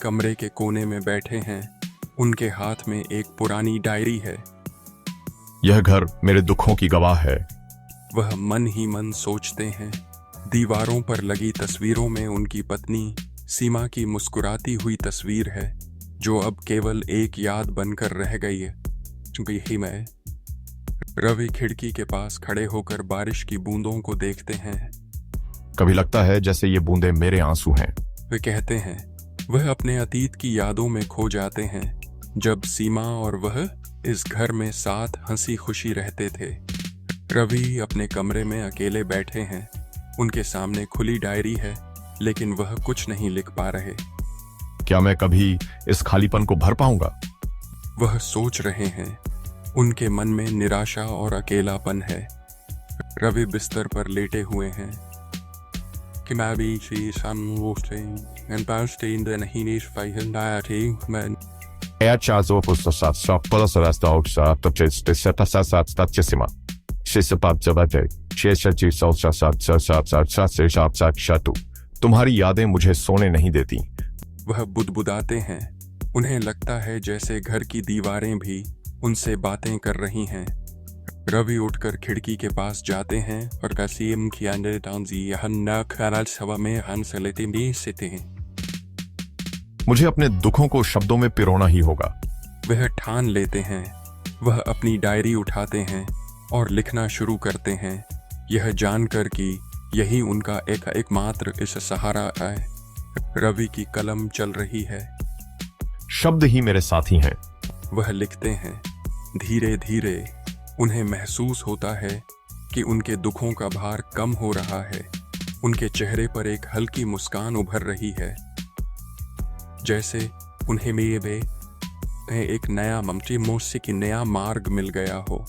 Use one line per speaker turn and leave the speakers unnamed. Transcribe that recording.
कमरे के कोने में बैठे हैं। उनके हाथ में एक पुरानी डायरी है।
यह घर मेरे दुखों की गवाह है।
वह मन ही मन सोचते हैं। दीवारों पर लगी तस्वीरों में उनकी पत्नी सीमा की मुस्कुराती हुई तस्वीर है, जो अब केवल एक याद बनकर रह गई है। ही मैं रवि खिड़की के पास खड़े होकर बारिश की बूंदों को देखते हैं।
कभी लगता है जैसे ये बूंदें मेरे आंसू हैं।
वे कहते हैं वह अपने अतीत की यादों में खो जाते हैं, जब सीमा और वह इस घर में साथ हंसी खुशी रहते थे। रवि अपने कमरे में अकेले बैठे हैं। उनके सामने खुली डायरी है, लेकिन वह कुछ नहीं लिख पा रहे।
क्या मैं कभी इस खालीपन को भर पाऊंगा?
वह सोच रहे हैं। उनके मन में निराशा और अकेलापन है। रवि बिस्तर पर लेटे हुए हैं।
तुम्हारी यादें मुझे सोने नहीं देती।
वह बुदबुदाते हैं। उन्हें लगता है जैसे घर की दीवारें भी उनसे बातें कर रही हैं। रवि उठकर खिड़की के पास जाते हैं और कासिम की हवा में हंसलेते हैं।
मुझे अपने दुखों को शब्दों में पिरोना ही होगा।
वह ठान लेते हैं। वह अपनी डायरी उठाते हैं और लिखना शुरू करते हैं, यह जानकर कि यही उनका एकमात्र इस सहारा है। रवि की कलम चल रही है।
शब्द ही मेरे साथी हैं।
वह लिखते हैं। धीरे धीरे उन्हें महसूस होता है कि उनके दुखों का भार कम हो रहा है। उनके चेहरे पर एक हल्की मुस्कान उभर रही है, जैसे उन्हें एक नया मार्ग मिल गया हो।